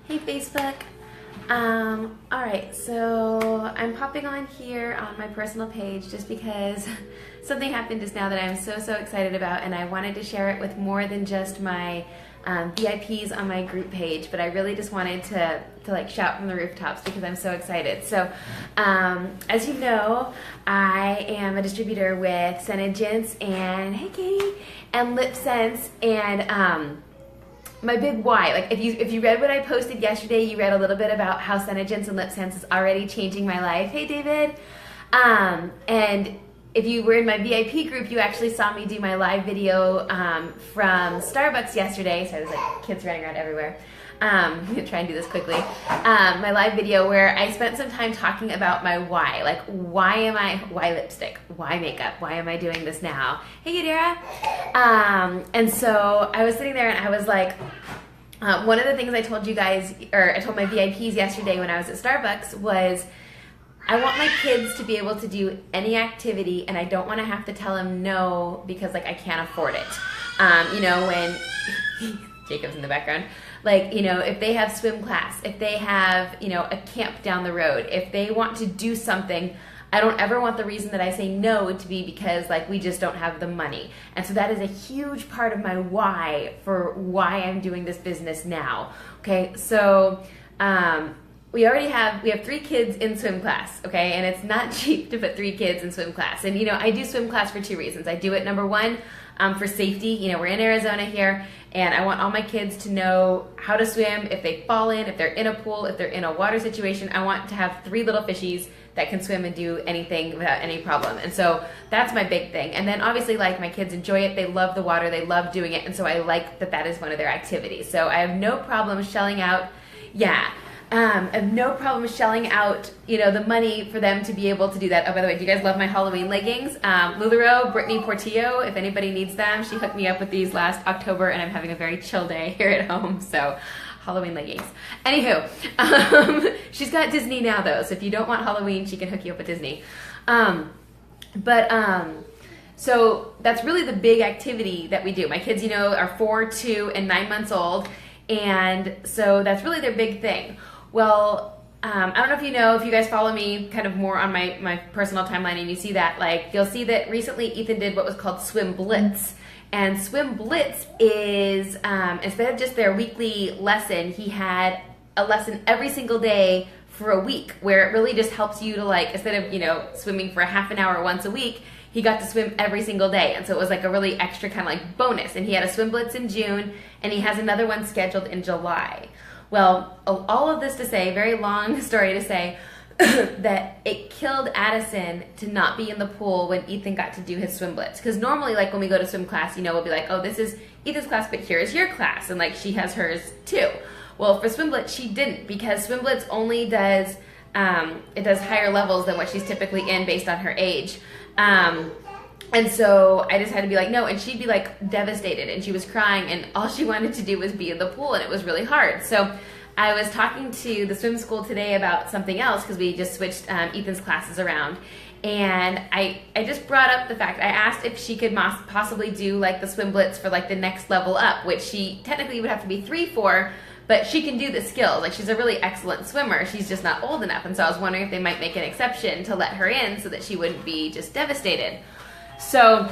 Hey Facebook. Alright, so I'm popping on here on my personal page just because something happened just now that I'm so excited about, and I wanted to share it with more than just my VIPs on my group page, but I really just wanted to like shout from the rooftops because I'm so excited. So as you know, I am a distributor with Senegence and hey Katie and LipSense, and my big why, like if you read what I posted yesterday, you read a little bit about how Senegence and LipSense is already changing my life. Hey David. And if you were in my VIP group, you actually saw me do my live video from Starbucks yesterday. So there's like kids running around everywhere. I'm gonna try and do this quickly. My live video where I spent some time talking about my why. Like, why lipstick? Why makeup? Why am I doing this now? Hey, Yadira. And so I was sitting there and I was like, one of the things I told you guys, or I told my VIPs yesterday when I was at Starbucks was, I want my kids to be able to do any activity, and I don't want to have to tell them no because like I can't afford it. You know, when Jacob's in the background, like, you know, if they have swim class, if they have, you know, a camp down the road, if they want to do something, I don't ever want the reason that I say no to be because like we just don't have the money. And so that is a huge part of my why for why I'm doing this business now. Okay, so we have 3 kids in swim class, okay, and it's not cheap to put 3 kids in swim class. And you know, I do swim class for 2 reasons. I do it, number one, for safety. You know, we're in Arizona here, and I want all my kids to know how to swim. If they fall in, if they're in a pool, if they're in a water situation, I want to have 3 little fishies that can swim and do anything without any problem. And so that's my big thing. And then obviously, like, my kids enjoy it. They love the water. They love doing it. And so I like that that is one of their activities. So I have no problem shelling out, I have no problem shelling out, you know, the money for them to be able to do that. Oh, by the way, do you guys love my Halloween leggings? LuLaRoe, Brittany Portillo, if anybody needs them, she hooked me up with these last October, and I'm having a very chill day here at home, so Halloween leggings. Anywho, she's got Disney now, though, so if you don't want Halloween, she can hook you up with Disney. So that's really the big activity that we do. My kids, you know, are 4, 2, and 9 months old, and so that's really their big thing. Well, I don't know if you know, if you guys follow me kind of more on my personal timeline and you see that, like, you'll see that recently Ethan did what was called Swim Blitz. And Swim Blitz is, instead of just their weekly lesson, he had a lesson every single day for a week, where it really just helps you to, like, instead of, you know, swimming for a half an hour once a week, he got to swim every single day. And so it was like a really extra kind of like bonus. And he had a Swim Blitz in June, and he has another one scheduled in July. Well, all of this to say, very long story to say, that it killed Addison to not be in the pool when Ethan got to do his Swim Blitz. Because normally, like, when we go to swim class, you know, we'll be like, oh, this is Ethan's class, but here's your class. And, like, she has hers, too. Well, for Swim Blitz, she didn't, because Swim Blitz only does, it does higher levels than what she's typically in based on her age. And so I just had to be like, no, and she'd be like devastated, and she was crying, and all she wanted to do was be in the pool, and it was really hard. So I was talking to the swim school today about something else, because we just switched Ethan's classes around, and I just brought up the fact, I asked if she could possibly do like the Swim Blitz for like the next level up, which she technically would have to be 3 for, but she can do the skills. Like, she's a really excellent swimmer, she's just not old enough. And so I was wondering if they might make an exception to let her in so that she wouldn't be just devastated. So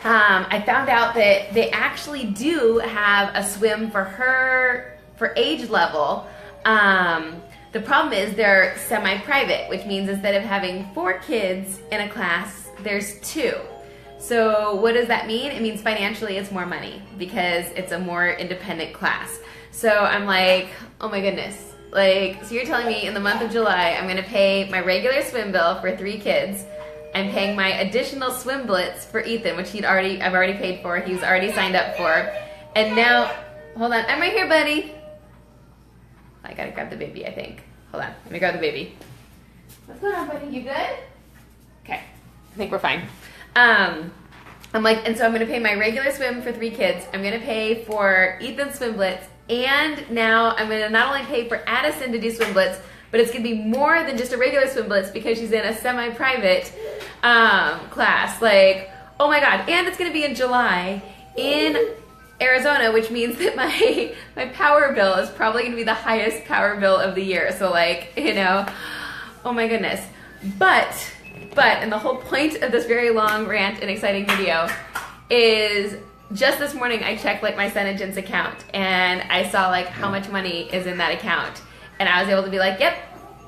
I found out that they actually do have a swim for her, for age level. The problem is they're semi-private, which means instead of having 4 kids in a class, there's 2. So what does that mean? It means financially it's more money because it's a more independent class. So I'm like, oh my goodness. Like, so you're telling me in the month of July, I'm going to pay my regular swim bill for 3 kids. I'm paying my additional Swim Blitz for Ethan, which I've already paid for. He was already signed up for. And now, hold on. I'm right here, buddy. I got to grab the baby, I think. Hold on. Let me grab the baby. What's going on, buddy? You good? Okay. I think we're fine. I'm like, and so I'm going to pay my regular swim for 3 kids. I'm going to pay for Ethan's Swim Blitz. And now I'm going to not only pay for Addison to do Swim Blitz, but it's going to be more than just a regular Swim Blitz because she's in a semi-private class. Like, oh my God. And it's going to be in July in Arizona, which means that my power bill is probably going to be the highest power bill of the year. So like, you know, oh my goodness. But, and the whole point of this very long rant and exciting video is just this morning I checked like my Senegence account and I saw like how much money is in that account. And I was able to be like, yep,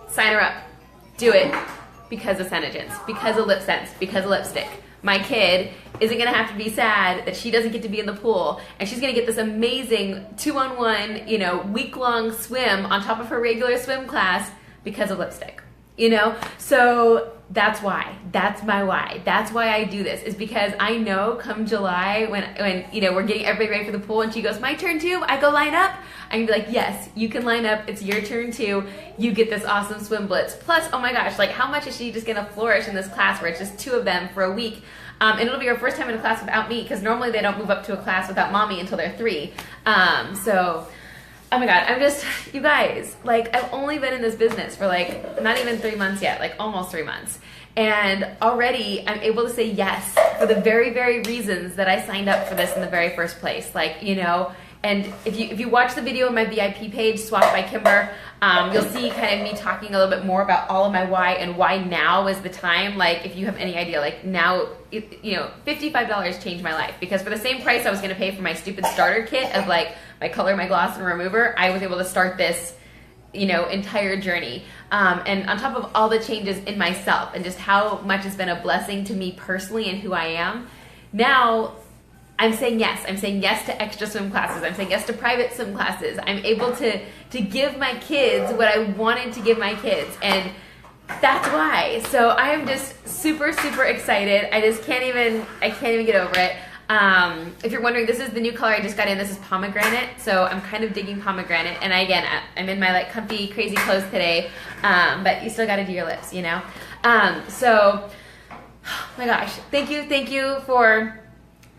sign her up. Do it because of Senegence, because of Lip Sense, because of lipstick. My kid isn't gonna have to be sad that she doesn't get to be in the pool, and she's gonna get this amazing 2-on-1, you know, week-long swim on top of her regular swim class because of lipstick, you know? So that's why, that's my why. That's why I do this, is because I know come July when you know, we're getting everybody ready for the pool and she goes, my turn too, I go line up. I'm gonna be like, yes, you can line up, it's your turn too, you get this awesome swim blitz. Plus, oh my gosh, like how much is she just gonna flourish in this class where it's just 2 of them for a week? And it'll be her first time in a class without me, because normally they don't move up to a class without mommy until they're 3. So, oh my God, I'm just, you guys, like I've only been in this business for like not even 3 months yet, like almost 3 months. And already I'm able to say yes for the very, very reasons that I signed up for this in the very first place. Like, you know, and if you watch the video on my VIP page, Swap by Kimber, you'll see kind of me talking a little bit more about all of my why and why now is the time. Like, if you have any idea, like now, you know, $55 changed my life, because for the same price I was going to pay for my stupid starter kit of like my color, my gloss, and remover, I was able to start this, you know, entire journey. And on top of all the changes in myself and just how much it's been a blessing to me personally and who I am, now I'm saying yes. I'm saying yes to extra swim classes. I'm saying yes to private swim classes. I'm able to give my kids what I wanted to give my kids, and that's why. So I am just super, super excited. I can't even get over it. If you're wondering, this is the new color I just got in. This is pomegranate, so I'm kind of digging pomegranate. And I'm in my like comfy, crazy clothes today, but you still got to do your lips, you know. So, oh my gosh, thank you for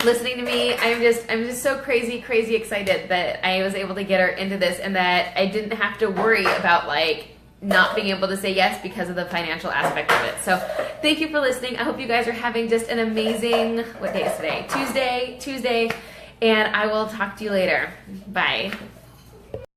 listening to me. I'm just so crazy excited that I was able to get her into this, and that I didn't have to worry about like not being able to say yes because of the financial aspect of it. So thank you for listening. I hope you guys are having just an amazing, what day is today? Tuesday, and I will talk to you later. Bye.